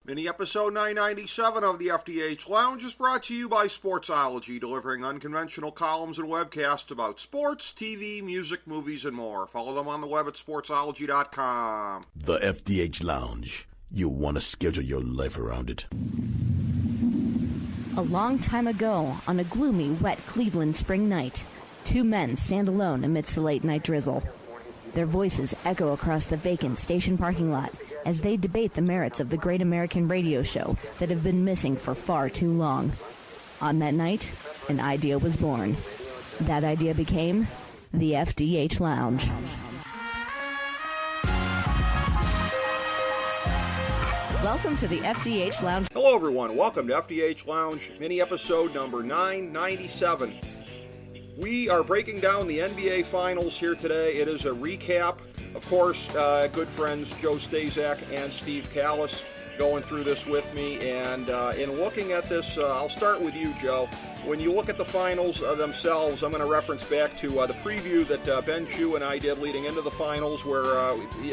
Mini episode 997 of the FDH Lounge is brought to you by Sportsology, delivering unconventional columns and webcasts about sports, TV, music, movies, and more. Follow them on the web at sportsology.com. The FDH Lounge. You'll want to schedule your life around it. A long time ago, on a gloomy, wet Cleveland spring night, two men stand alone amidst the late-night drizzle. Their voices echo across the vacant station parking lot as they debate the merits of the great American radio show that have been missing for far too long. On that night, an idea was born. That idea became the FDH Lounge. Welcome to the FDH Lounge. Hello, everyone. Welcome to FDH Lounge, mini episode number 997. We are breaking down the NBA Finals here today. It is a recap. Of course, good friends Joe Staszak and Steve Kallas going through this with me. And in looking at this, I'll start with you, Joe. When you look at the finals themselves, I'm going to reference back to the preview that Ben Chu and I did leading into the finals, where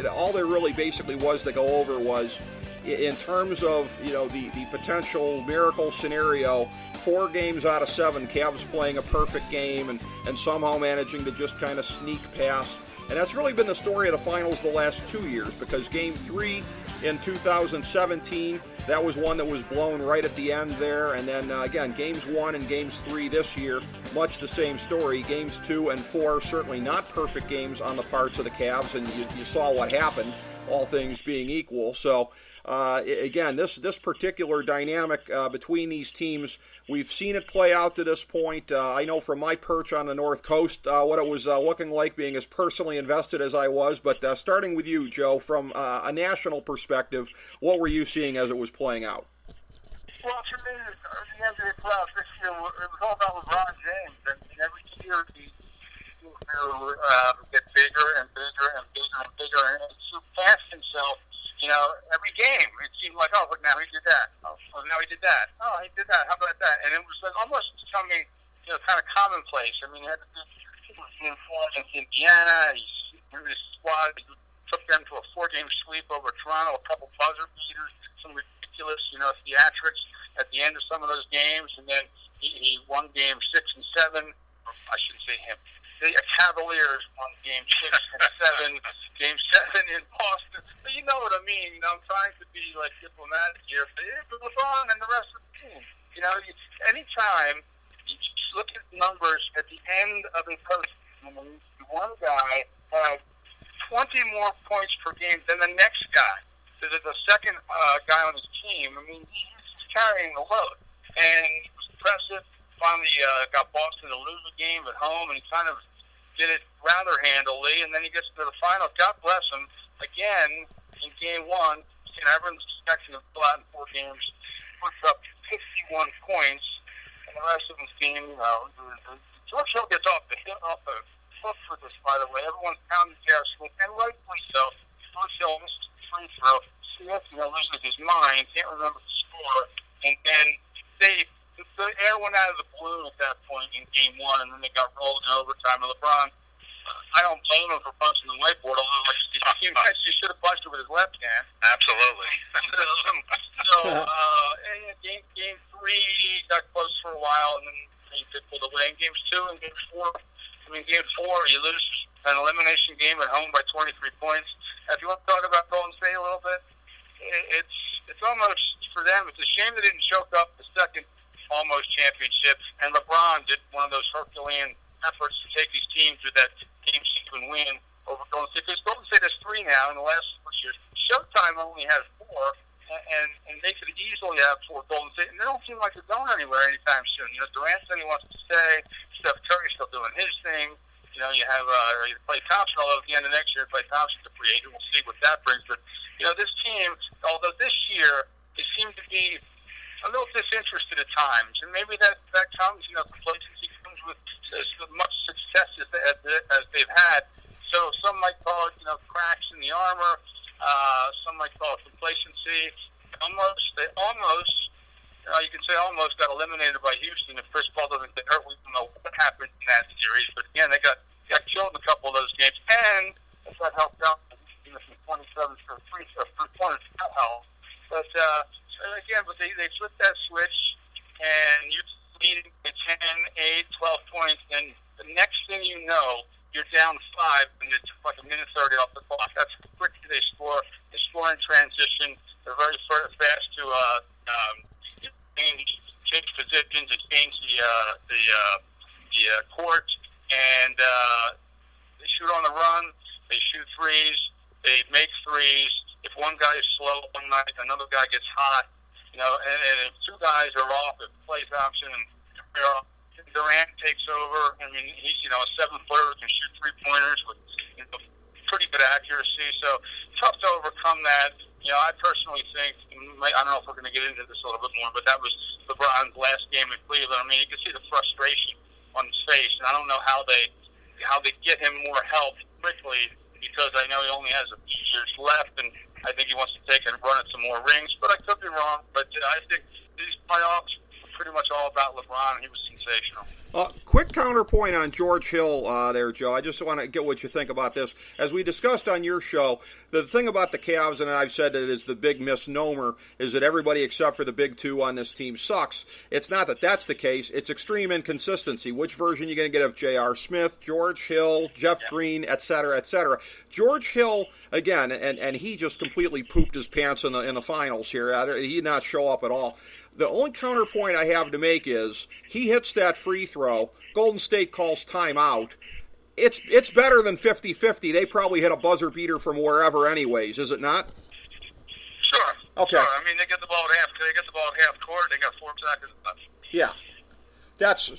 all there really basically was to go over was, in terms of the potential miracle scenario, 4 games out of 7, Cavs playing a perfect game and somehow managing to just kind of sneak past. And that's really been the story of the finals the last 2 years, because Game 3 in 2017, that was one that was blown right at the end there. And then, again, Games 1 and Games 3 this year, much the same story. Games 2 and 4, certainly not perfect games on the parts of the Cavs, and you saw what happened, all things being equal. So, again, this particular dynamic between these teams, we've seen it play out to this point. I know from my perch on the North Coast what it was looking like, being as personally invested as I was. But starting with you, Joe, from a national perspective, what were you seeing as it was playing out? Well, for me, the NBA playoffs this year, it was all about LeBron James. And every year he get bigger and bigger and bigger and bigger, and he surpassed himself. Every game, it seemed like, oh, but now he did that. Oh, now he did that. Oh, he did that. How about that? And it was like almost becoming, kind of commonplace. I mean, he was in Indiana. His squad, he took them to a 4-game sweep over Toronto, a couple buzzer beaters, some ridiculous, theatrics at the end of some of those games. And then he won game 6 and 7. Or I shouldn't say him. The Cavaliers won game 6 and 7, game 7 in Boston. But you know what I mean. I'm trying to be diplomatic here, but it's LeBron and the rest of the team. Anytime you just look at numbers at the end of a postseason, one guy had 20 more points per game than the next guy. So the second guy on his team, he's carrying the load. And it was impressive. Finally got Boston to lose the game at home, and he kind of did it rather handily, and then he gets to the final. God bless him. Again, in Game 1, everyone's expecting to pull out in 4 games, puts up 51 points, and the rest of his team, George Hill gets off the hook for this, by the way. Everyone's pounding Garrison, and rightfully so. George Hill misses the free throw. Smith, loses his mind, can't remember the score, and then the air went out of the balloon at that point in Game 1, and then they got rolled in overtime. And LeBron, I don't blame him for punching the whiteboard, although he should have punched it with his left hand. Absolutely. Game 3 got close for a while, and then he did pull away. In Games 2 and Game 4, Game 4, you lose an elimination game at home by 23 points. If you want to talk about Golden State a little bit, it's almost, for them, it's a shame they didn't choke up the second almost championship, and LeBron did one of those Herculean efforts to take these teams to that game 7 win over Golden State. Because Golden State has 3 now in the last 4 years. Showtime only has 4, and they could easily have 4 Golden State, and they don't seem like they're going anywhere anytime soon. Durant said he wants to stay. Steph Curry's still doing his thing. You have Klay Thompson, although at the end of next year, Klay Thompson's a free agent. We'll see what that brings. But, this team, although this year, they seem to be a little disinterested at times, and maybe that comes, complacency comes with as much success as they've had. So some might call it, cracks in the armor. Some might call it complacency. They almost, you can say almost got eliminated by Houston. If Chris Paul doesn't get hurt, we don't know what happened in that series. But again, they got killed in a couple of those games, and if that helped out, from 27 to 3 points, that helped. But again, they flipped that switch, and you're leading by 10, 8, 12 points, and the next thing you know, you're down 5, and it's like a minute 30 off the clock. That's how quickly they score. They score in transition. They're very fast to change positions and change the court, and they shoot on the run. They shoot threes. They make threes. If one guy is slow one night, another guy gets hot. And if two guys are off, it plays option, and Durant takes over. I mean, he's a 7-footer who can shoot 3-pointers with pretty good accuracy. So tough to overcome that. I personally think, I don't know if we're going to get into this a little bit more, but that was LeBron's last game in Cleveland. I mean, you can see the frustration on his face, and I don't know how they get him more help quickly, because I know he only has a few years left, and I think he wants to take and run at some more rings. But I could be wrong. But I think these playoffs were pretty much all about LeBron. He was sensational. Quick counterpoint on George Hill there, Joe. I just want to get what you think about this. As we discussed on your show, the thing about the Cavs, and I've said it is the big misnomer, is that everybody except for the big two on this team sucks. It's not that that's the case. It's extreme inconsistency. Which version are you going to get of J.R. Smith, George Hill, Jeff Green, et cetera, et cetera? George Hill, again, and he just completely pooped his pants in the finals here. He did not show up at all. The only counterpoint I have to make is he hits that free throw. Golden State calls timeout. It's better than 50-50. They probably hit a buzzer beater from wherever anyways, is it not? Sure. Okay. Sure. I mean, they get the ball at half court. They got 4 seconds left. Yeah. That's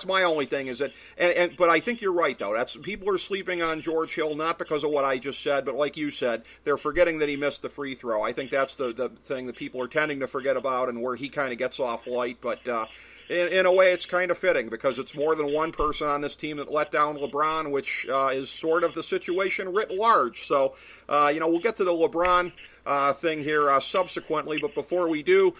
my only thing is that, but I think you're right though. People are sleeping on George Hill not because of what I just said, but like you said, they're forgetting that he missed the free throw. I think that's the thing that people are tending to forget about, and where he kind of gets off light. But in a way, it's kind of fitting because it's more than one person on this team that let down LeBron, which is sort of the situation writ large. So we'll get to the LeBron thing here subsequently, but before we do,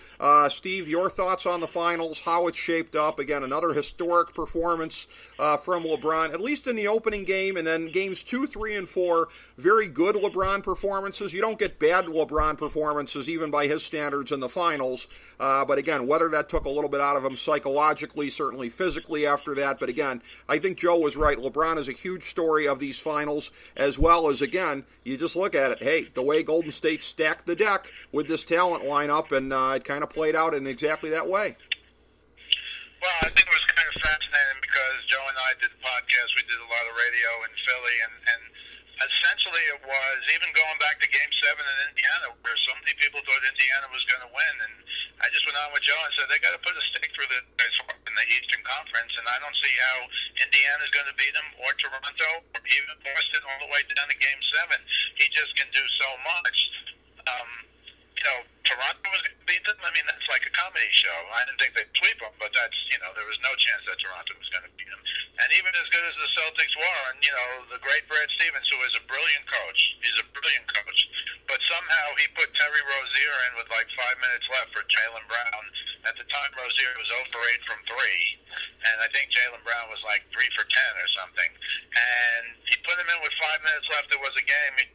Steve, your thoughts on the finals, how it shaped up. Again, another historic performance from LeBron, at least in the opening game, and then games 2, 3, and 4, very good LeBron performances. You don't get bad LeBron performances even by his standards in the finals, but again, whether that took a little bit out of him psychologically, certainly physically after that, but again, I think Joe was right. LeBron is a huge story of these finals, as well as, again, you just look at it, hey, the way Golden State stacked the deck with this talent lineup, and it kind of played out in exactly that way. Well, I think it was kind of fascinating because Joe and I did the podcast. We did a lot of radio in Philly, and essentially it was even going back to Game 7 in Indiana, where so many people thought Indiana was going to win. And I just went on with Joe and said they got to put a stake through the in the Eastern Conference, and I don't see how Indiana's going to beat them, or Toronto, or even Boston, all the way down to Game 7. He just can do so much. Toronto was going to beat them. I mean, that's like a comedy show. I didn't think they'd sweep them, but that's, there was no chance that Toronto was going to beat them. And even as good as the Celtics were, and, the great Brad Stevens, who is a brilliant coach, he's a brilliant coach, but somehow he put Terry Rozier in with like 5 minutes left for Jaylen Brown. At the time, Rozier was 0 for 8 from 3, and I think Jaylen Brown was like 3 for 10 or something. And he put him in with 5 minutes left. There was a game.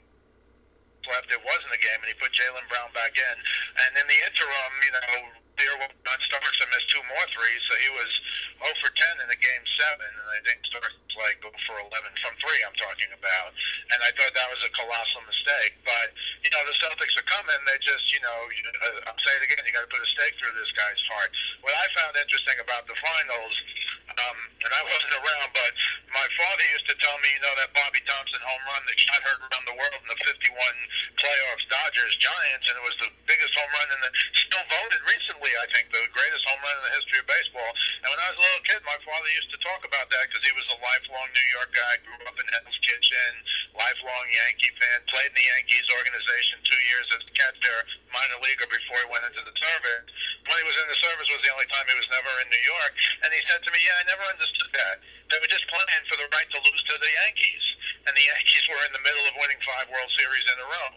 Left, it wasn't a game, and he put Jaylen Brown back in. And in the interim, Beer went on Starks and missed 2 more threes, so he was 0 for 10 in the Game 7, and I think Starks was like 0 for 11 from 3, I'm talking about. And I thought that was a colossal mistake. But, the Celtics are coming. They just, I'll say it again, you got to put a stake through this guy's heart. What I found interesting about the finals, and I wasn't around, but my father used to tell me, that Bobby Thompson home run that shot heard around the world in the 51 playoffs, Dodgers-Giants, and it was the biggest home run still voted recently, I think, the greatest home run in the history of baseball. And when I was a little kid, my father used to talk about that because he was a lifelong New York guy, grew up in Hell's Kitchen, lifelong Yankee fan, played in the Yankees organization 2 years as a catcher, minor leaguer before he went into the service. When he was in the service was the only time he was never in New York. And he said to me, I never understood that. They were just playing for the right to lose to the Yankees. And the Yankees were in the middle of winning 5 World Series in a row.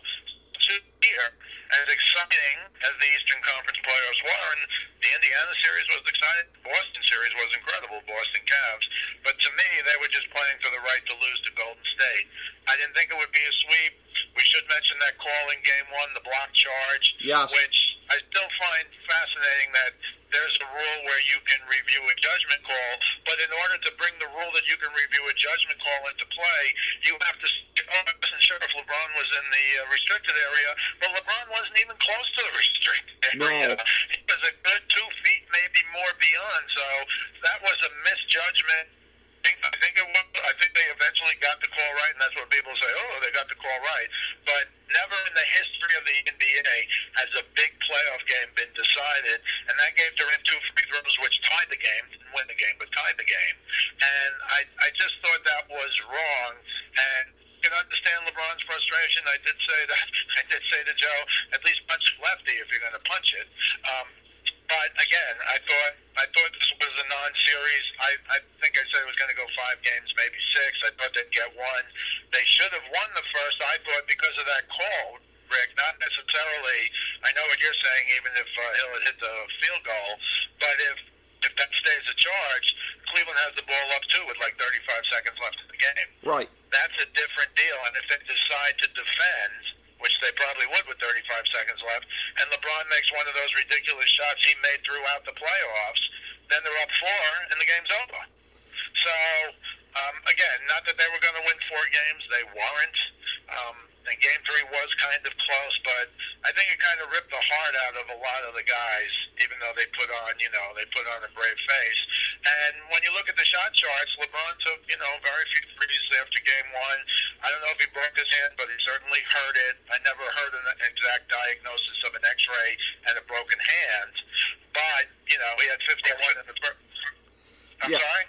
Here, as exciting as the Eastern Conference playoffs were, and the Indiana series was exciting, the Boston series was incredible, Boston Cavs, but to me, they were just playing for the right to lose to Golden State. I didn't think it would be a sweep. We should mention that call in Game 1, the block charge, Yes. which I still find fascinating that there's a rule where you can review a judgment call, but in order to bring the rule that you can review a judgment call into play, you have to. I wasn't sure if LeBron was in the restricted area, but LeBron wasn't even close to the restricted area. No. He was a good 2 feet, maybe more beyond. So that was a misjudgment. I think they eventually got the call right, and that's what people say, oh, they got the call right. But never in the history of the NBA has a big playoff game been decided, and that game Durant 2 free throws, which tied the game, didn't win the game, but tied the game. And I just thought that was wrong, and you can understand LeBron's frustration. I did say to Joe, at least punch it lefty if you're going to punch it. But again, I thought this was a non-series. I think I said it was going to go 5 games, maybe 6. I thought they'd get 1. They should have won the first, I thought, because of that call, Rick. Not necessarily. I know what you're saying, even if Hill had hit the field goal. But if that stays a charge, Cleveland has the ball up too with like 35 seconds left in the game. Right. That's a different deal. And if they decide to defend, which they probably would with 35 seconds left, and LeBron makes one of those ridiculous shots he made throughout the playoffs, then they're up 4 and the game's over. So, again, not that they were going to win 4 games. They weren't. And Game 3 was kind of close, but I think it kind of ripped the heart out of a lot of the guys, even though they put on a brave face. And when you look at the shot charts, LeBron took, very few threes after Game 1. I don't know if he broke his hand, but he certainly hurt it. I never heard an exact diagnosis of an X-ray and a broken hand. But, he had 51 in the first. I'm sorry?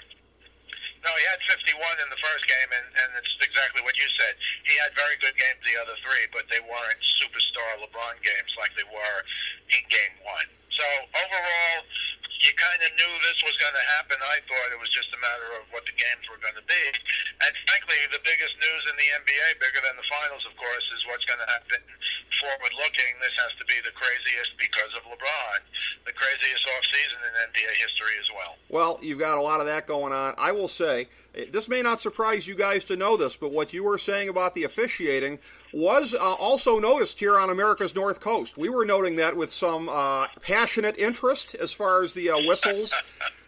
No, he had 51 in the first game, and it's exactly what you said. He had very good games the other 3, but they weren't superstar LeBron games like they were in Game 1. So, overall, you kind of knew this was going to happen. I thought it was just a matter of what the games were going to be. And frankly, the biggest news in the NBA, bigger than the finals, of course, is what's going to happen forward-looking. This has to be the craziest because of LeBron, the craziest offseason in NBA history as well. Well, you've got a lot of that going on. I will say, this may not surprise you guys to know this, but what you were saying about the officiating was also noticed here on America's North Coast. We were noting that with some passionate interest as far as the whistles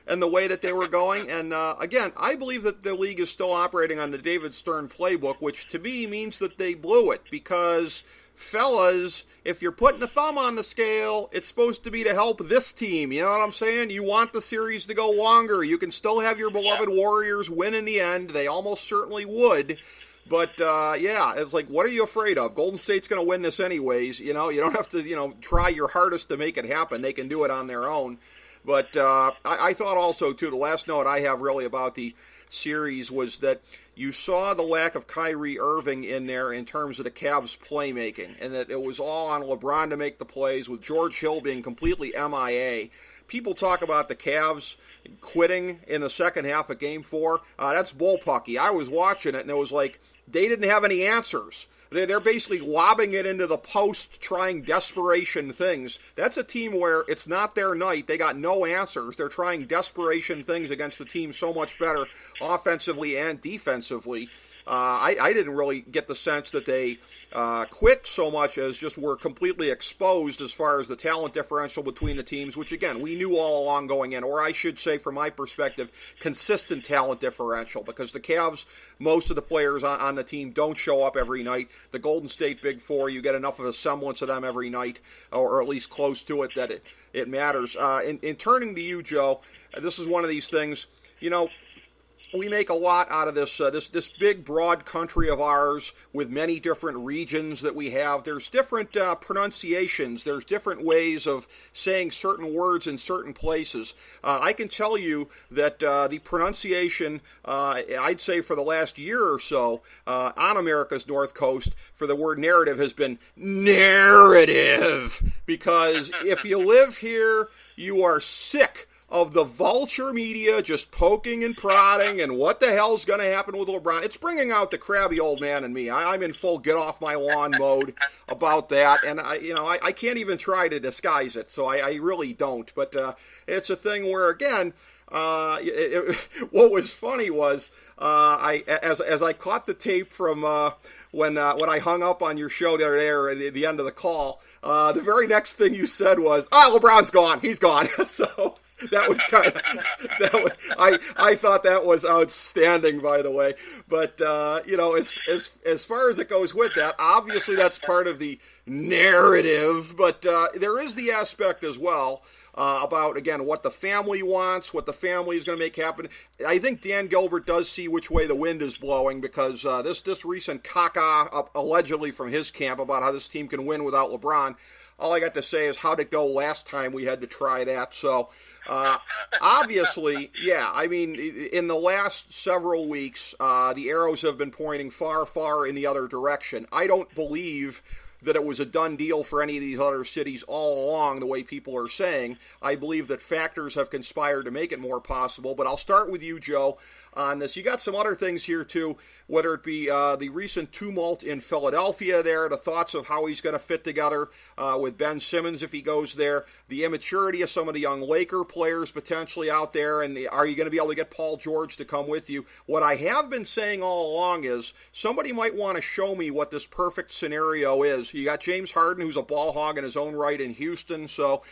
and the way that they were going. And again, I believe that the league is still operating on the David Stern playbook, which to me means that they blew it because, fellas, if you're putting a thumb on the scale, it's supposed to be to help this team. You know what I'm saying? You want the series to go longer. You can still have your beloved Warriors win in the end. They almost certainly would. But, it's like, what are you afraid of? Golden State's going to win this anyways. You don't have to, try your hardest to make it happen. They can do it on their own. But I thought also, too, the last note I have really about the series was that you saw the lack of Kyrie Irving in there in terms of the Cavs' playmaking, and that it was all on LeBron to make the plays, with George Hill being completely MIA. People talk about the Cavs quitting in the second half of Game 4. That's bullpucky. I was watching it, and it was like they didn't have any answers. They're basically lobbing it into the post, trying desperation things. That's a team where it's not their night. They got no answers. They're trying desperation things against the team so much better offensively and defensively. I didn't really get the sense that they quit so much as just were completely exposed as far as the talent differential between the teams, which, again, we knew all along going in, or I should say, from my perspective, consistent talent differential, because the Cavs, most of the players on the team don't show up every night. The Golden State Big Four, you get enough of a semblance of them every night, or at least close to it, that it matters. In turning to you, Joe, this is one of these things, we make a lot out of this big, broad country of ours with many different regions that we have. There's different pronunciations. There's different ways of saying certain words in certain places. I can tell you that the pronunciation, I'd say for the last year or so, on America's North Coast for the word narrative has been narrative. Because if you live here, you are sick of the vulture media just poking and prodding and what the hell's going to happen with LeBron. It's bringing out the crabby old man in me. I'm in full get off my lawn mode about that, and I can't even try to disguise it, so I really don't. But it's a thing where, again, What was funny was as I caught the tape from when I hung up on your show there at the end of the call, the very next thing you said was, LeBron's gone. He's gone. So that was kind of I thought that was outstanding, by the way. But as far as it goes with that, obviously that's part of the narrative. But there is the aspect as well. About, again, what the family wants, what the family is going to make happen. I think Dan Gilbert does see which way the wind is blowing, because this recent caca, allegedly from his camp, about how this team can win without LeBron, all I got to say is, how'd it go last time we had to try that? So, obviously, yeah, I mean, in the last several weeks, the arrows have been pointing far, far in the other direction. I don't believe that it was a done deal for any of these other cities all along, the way people are saying. I believe that factors have conspired to make it more possible. But I'll start with you, Joe, on this. You got some other things here, too, whether it be the recent tumult in Philadelphia there, the thoughts of how he's going to fit together with Ben Simmons if he goes there, the immaturity of some of the young Laker players potentially out there, and are you going to be able to get Paul George to come with you? What I have been saying all along is somebody might want to show me what this perfect scenario is. You got James Harden, who's a ball hog in his own right in Houston, so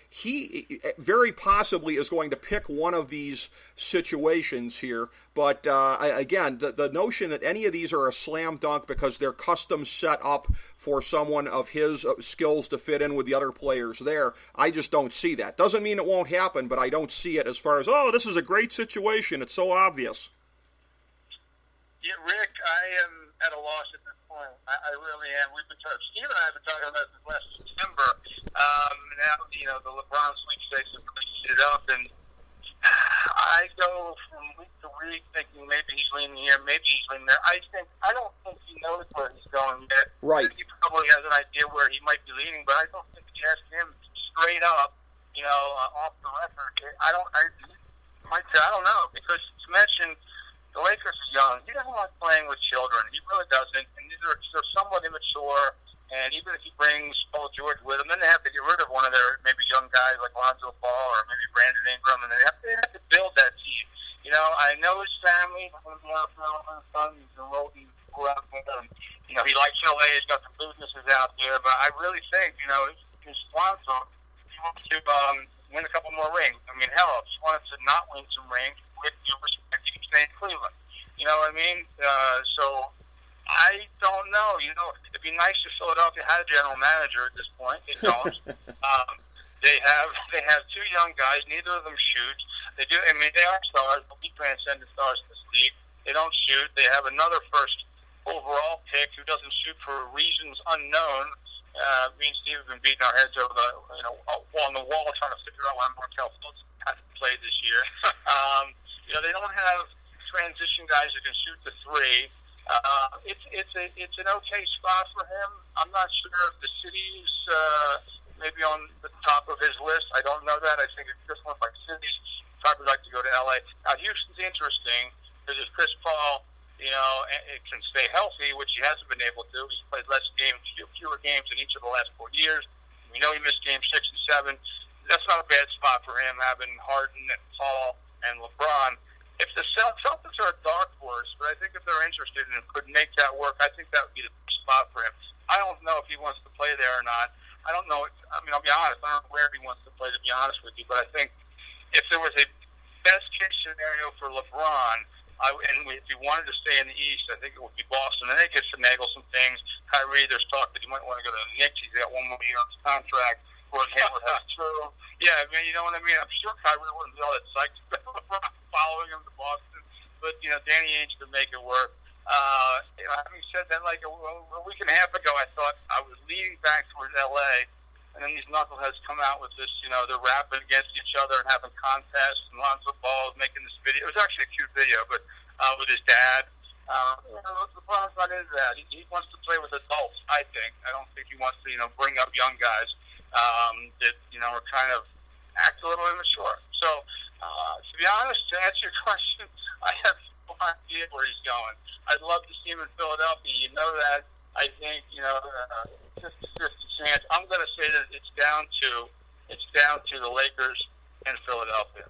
he very possibly is going to pick one of these situations here. But again, the notion that any of these are a slam dunk because they're custom set up for someone of his skills to fit in with the other players there, I just don't see that. Doesn't mean it won't happen, but I don't see it as far as, this is a great situation. It's so obvious. Yeah, Rick, I am at a loss at this point. I really am. We've been talking. Steve and I have been talking about this last September. Now, the LeBron sweepstakes have really heated up, and I go from week to week thinking maybe he's leaning here, maybe he's leaning there. I don't think he knows where he's going yet. Right. He probably has an idea where he might be leaning, but I don't think he asked him straight up, off the record. I don't know, because to mention, the Lakers are young. He doesn't like playing with children. He really doesn't. And they're somewhat immature. And even if he brings Paul George with him, then they have to get rid of one of their maybe young guys like Lonzo Ball or maybe Brandon Ingram, and they have to build that team. I know his family. He's enrolled in and he likes LA. He's got some businesses out there. But I really think, his sponsor, he wants to win a couple more rings. I mean, hell, if he wants to not win some rings, with due respect, he can stay in Cleveland. You know what I mean? So I don't know. It'd be nice if Philadelphia had a general manager at this point. They don't. They have two young guys. Neither of them shoot. They do. I mean, they are stars, but we transcended stars in this league. They don't shoot. They have another first overall pick who doesn't shoot for reasons unknown. Me and Steve have been beating our heads over on the wall trying to figure out why Markelle Fultz hasn't played this year. They don't have transition guys who can shoot the three. It's an okay spot for him. I'm not sure if the city's maybe on the top of his list. I don't know that. I think it's just one of my cities. Probably like to go to LA. Now Houston's interesting because if Chris Paul, it can stay healthy, which he hasn't been able to. He's played less games, fewer games in each of the last 4 years. We know he missed games 6 and 7. That's not a bad spot for him, having Harden and Paul and LeBron. If the Celtics are a dark horse, but I think if they're interested and could make that work, I think that would be the spot for him. I don't know if he wants to play there or not. I don't know. I'll be honest. I don't know where he wants to play, to be honest with you. But I think if there was a best-case scenario for LeBron, if he wanted to stay in the East, I think it would be Boston. And they could finagle some things. Kyrie, there's talk that he might want to go to the Knicks. He's got 1 more year on his contract. Gordon Hayward has 2. Yeah, I mean, you know what I mean? I'm sure Kyrie wouldn't be all that psyched about LeBron following him to Boston. But, Danny Ainge could make it work. Having said that, like a week and a half ago, I thought I was leaning back towards L.A., and then these knuckleheads come out with this, they're rapping against each other and having contests, and Lonzo Ball is making this video. It was actually a cute video, but with his dad. LeBron's not into that. He wants to play with adults, I think. I don't think he wants to, bring up young guys that, are kind of act a little immature. So, to be honest, to answer your question, I have no idea where he's going. I'd love to see him in Philadelphia. You know that. I think, 50-50 chance. I'm going to say that it's down to the Lakers and Philadelphia.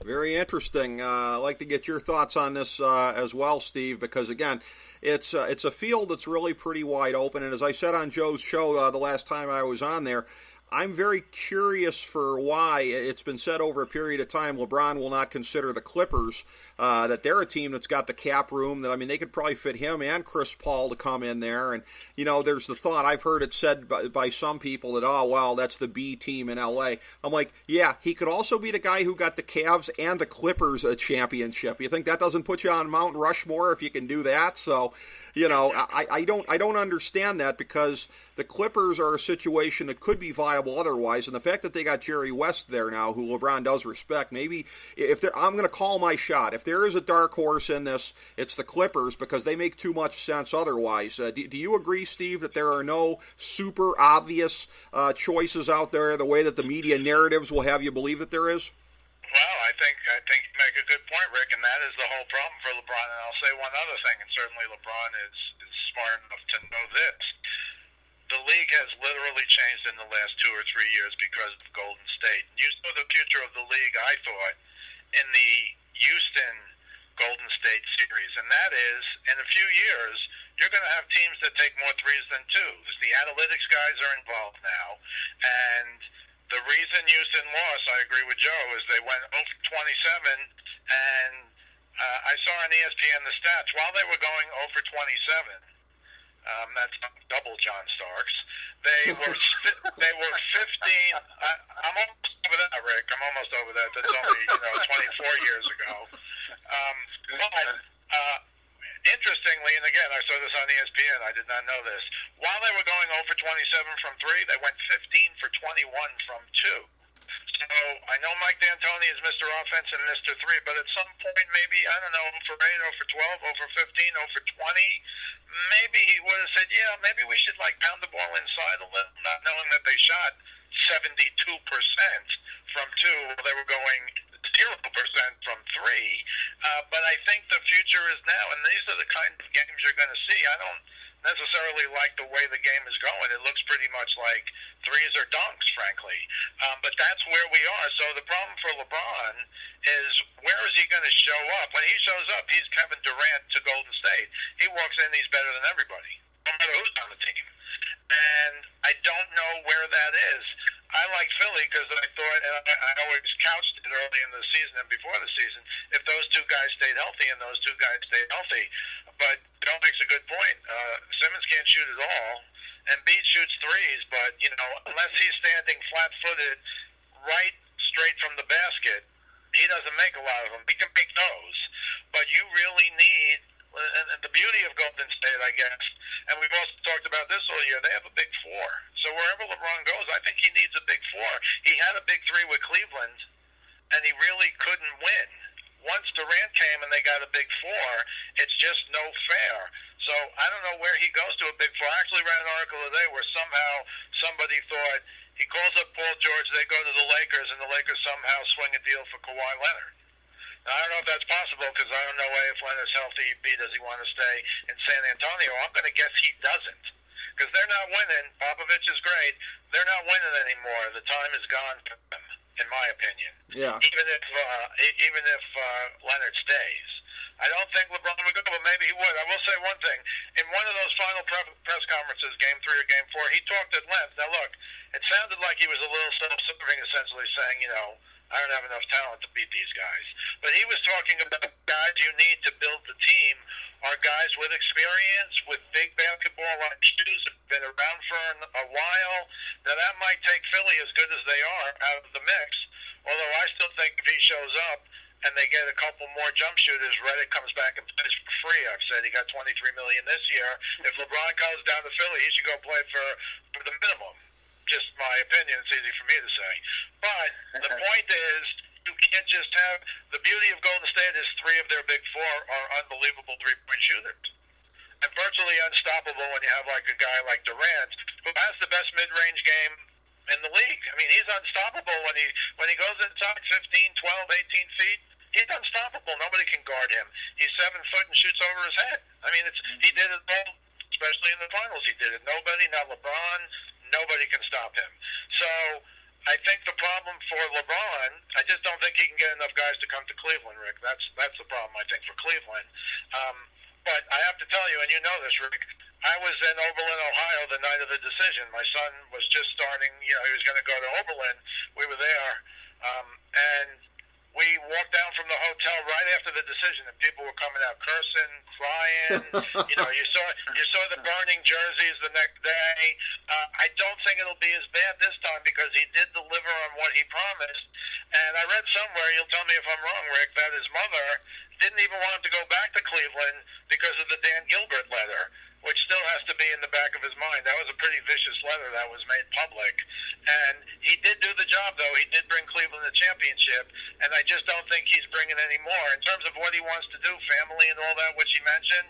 Very interesting. I'd like to get your thoughts on this as well, Steve, because, again, it's a field that's really pretty wide open. And as I said on Joe's show the last time I was on there, I'm very curious for why it's been said over a period of time LeBron will not consider the Clippers, that they're a team that's got the cap room, that, I mean, they could probably fit him and Chris Paul to come in there. And, you know, there's the thought, I've heard it said by some people that, oh, well, that's the B team in L.A. I'm like, yeah, he could also be the guy who got the Cavs and the Clippers a championship. You think that doesn't put you on Mount Rushmore if you can do that? So, you know, I don't understand that, because the Clippers are a situation that could be viable otherwise, and the fact that they got Jerry West there now, who LeBron does respect, maybe I'm going to call my shot. If there is a dark horse in this, it's the Clippers, because they make too much sense otherwise. Do you agree, Steve, that there are no super obvious choices out there, the way that the media narratives will have you believe that there is? Well, I think you make a good point, Rick, and that is the whole problem for LeBron. And I'll say one other thing, and certainly LeBron is smart enough to know this. The league has literally changed in the last 2 or 3 years because of Golden State. You saw the future of the league, I thought, in the Houston Golden State series, and that is, in a few years, you're going to have teams that take more threes than twos. The analytics guys are involved now, and the reason Houston lost, I agree with Joe, is they went 0 for 27, and I saw on ESPN the stats. While they were going 0 for 27, that's double John Starks, they were 15. I'm almost over that, Rick. I'm almost over that. That's only 24 years ago. Interestingly, and again, I saw this on ESPN, I did not know this, while they were going 0 for 27 from 3, they went 15 for 21 from 2. So I know Mike D'Antoni is Mr. Offense and Mr. 3, but at some point, maybe, I don't know, 0 for 8, 0 for 12, 0 for 15, 0 for 20, maybe he would have said, yeah, maybe we should pound the ball inside a little, not knowing that they shot 72% from 2 while they were going 0% from 3. But I think the future is now, and these are the kind of games you're going to see. I don't necessarily like the way the game is going. It looks pretty much like threes or dunks, frankly. But that's where we are. So the problem for LeBron is, where is he going to show up? When he shows up, he's Kevin Durant to Golden State. He walks in, he's better than everybody, no matter who's on the team. And I don't know where that is. I like Philly because I thought, and I always couched it early in the season and before the season, if those two guys stayed healthy and those two guys stayed healthy. But Bill makes a good point. Simmons can't shoot at all. Embiid shoots threes, but, unless he's standing flat-footed right straight from the basket, he doesn't make a lot of them. He can make those. But you really need, and the beauty of Golden State, I guess, and we've also talked about this all year, they have a big 4. So wherever LeBron goes, I think he needs a big 4. He had a big 3 with Cleveland, and he really couldn't win. Once Durant came and they got a big 4, it's just no fair. So I don't know where he goes to a big 4. I actually read an article today where somehow somebody thought he calls up Paul George, they go to the Lakers, and the Lakers somehow swing a deal for Kawhi Leonard. Now, I don't know if that's possible, because I don't know if Leonard's healthy, does he want to stay in San Antonio? I'm going to guess he doesn't, because they're not winning. Popovich is great. They're not winning anymore. The time is gone for them, in my opinion. Yeah. Even if Leonard stays, I don't think LeBron would go, but maybe he would. I will say one thing: in one of those final press conferences, Game 3 or Game 4, he talked at length. Now, look, it sounded like he was a little self-serving, essentially saying, I don't have enough talent to beat these guys. But he was talking about guys you need to build the team are guys with experience, with big basketball-like shoes, have been around for a while. Now, that might take Philly, as good as they are, out of the mix. Although I still think if he shows up and they get a couple more jump shooters, Reddick comes back and plays for free. I've said he got $23 million this year. If LeBron comes down to Philly, he should go play for the minimum. Just my opinion. It's easy for me to say. But the point is, you can't just have – the beauty of Golden State is 3 of their big 4 are unbelievable three-point shooters. And virtually unstoppable when you have a guy like Durant, who has the best mid-range game in the league. I mean, he's unstoppable when he goes inside 15, 12, 18 feet. He's unstoppable. Nobody can guard him. He's 7 foot and shoots over his head. I mean, he did it all, especially in the finals. He did it. Nobody, not LeBron, nobody can stop him. So I think the problem for LeBron. I just don't think he can get enough guys to come to Cleveland, Rick. That's the problem, I think, for Cleveland. But I have to tell you, and you know this, Rick, I was in Oberlin, Ohio the night of the decision. My son was just starting, he was going to go to Oberlin. We were there. And we walked down from the hotel right after the decision, and people were coming out cursing, crying. You saw the burning jerseys the next day. I don't think it'll be as bad this time because he did deliver on what he promised. And I read somewhere, you'll tell me if I'm wrong, Rick, that his mother didn't even want him to go back to Cleveland because of the Dan Gilbert letter, which still has to be in the back of his mind. That was a pretty vicious letter that was made public. And he did do the job, though. He did bring Cleveland a championship, and I just don't think he's bringing any more. In terms of what he wants to do, family and all that, which he mentioned,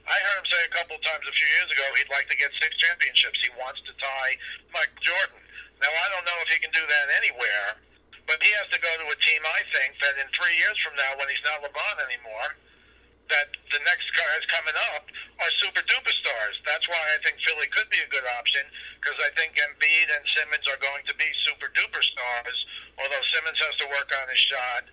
I heard him say a couple of times a few years ago he'd like to get 6 championships. He wants to tie Michael Jordan. Now, I don't know if he can do that anywhere, but he has to go to a team, I think, that in 3 years from now, when he's not LeBron anymore, that the next guys coming up are super-duper stars. That's why I think Philly could be a good option, because I think Embiid and Simmons are going to be super-duper stars, although Simmons has to work on his shot.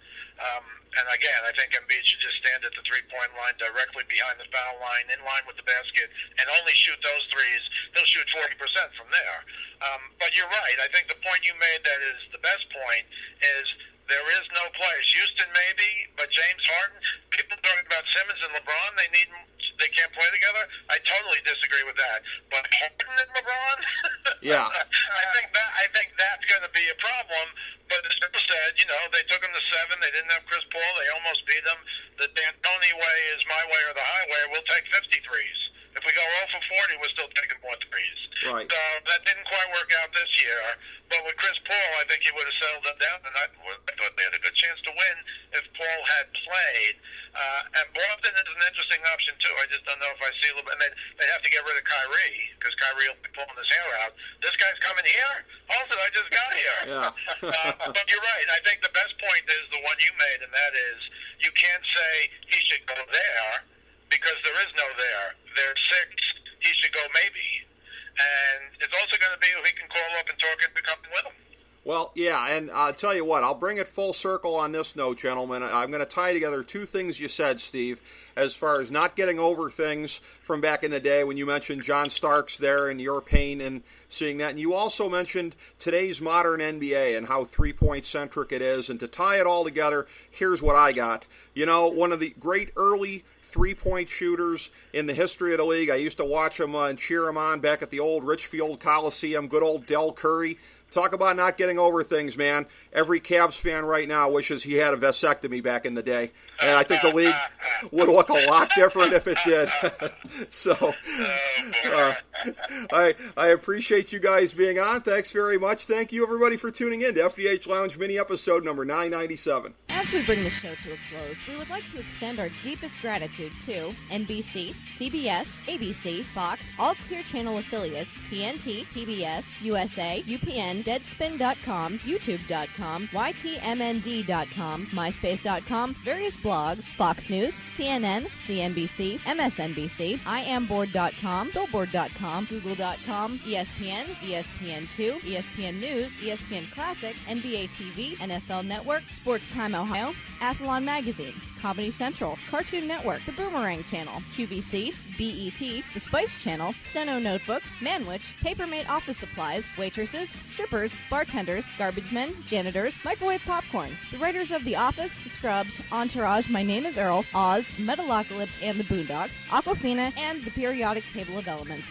And again, I think Embiid should just stand at the three-point line directly behind the foul line, in line with the basket, and only shoot those threes. He'll shoot 40% from there. But you're right. I think the point you made that is the best point is there is no place. Houston maybe, but James Harden, people talking about Simmons and LeBron, they can't play together. I totally disagree with that. But Harden and LeBron, yeah, I think that's going to be a problem. But as Bill said, they took him to 7. They didn't have Chris Paul. They almost beat him. The D'Antoni way is my way or the highway. We'll take 50 threes. If we go 0 for 40, we're still taking more threes. Right. So that didn't quite work out this year. But with Chris Paul, I think he would have settled it down, and I thought they had a good chance to win if Paul had played. And Boston is an interesting option, too. I just don't know if I see a little bit. And they have to get rid of Kyrie, because Kyrie will be pulling his hair out. This guy's coming here? Also, I just got here. Yeah. But you're right. I think the best point is the one you made, and that is you can't say he should go there, because there is no there. There's 6. He should go maybe. And it's also going to be who he can call up and talk into coming with him. Well, yeah, and I'll tell you what, I'll bring it full circle on this note, gentlemen. I'm going to tie together 2 things you said, Steve, as far as not getting over things from back in the day when you mentioned John Starks there and your pain and seeing that. And you also mentioned today's modern NBA and how three-point centric it is. And to tie it all together, here's what I got. One of the great early three-point shooters in the history of the league. I used to watch him and cheer him on back at the old Richfield Coliseum, good old Del Curry. Talk about not getting over things, man. Every Cavs fan right now wishes he had a vasectomy back in the day. And I think the league would look a lot different if it did. So, I appreciate you guys being on. Thanks very much. Thank you, everybody, for tuning in to FDH Lounge mini episode number 997. As we bring the show to a close, we would like to extend our deepest gratitude to NBC, CBS, ABC, Fox, all Clear Channel affiliates, TNT, TBS, USA, UPN, Deadspin.com, YouTube.com, YTMND.com, MySpace.com, various blogs, Fox News, CNN, CNBC, MSNBC, IamBoard.com, Billboard.com, Google.com, ESPN, ESPN2, ESPN News, ESPN Classic, NBA TV, NFL Network, Sports Time Ohio, Athlon Magazine, Comedy Central, Cartoon Network, The Boomerang Channel, QVC, BET, The Spice Channel, Steno Notebooks, Manwich, Papermate Office Supplies, Waitresses, Strippers, Bartenders, Garbage Men, Janitors, Microwave Popcorn, the writers of The Office, Scrubs, Entourage, My Name is Earl, Oz, Metalocalypse and the Boondocks, Aquafina, and The Periodic Table of Elements.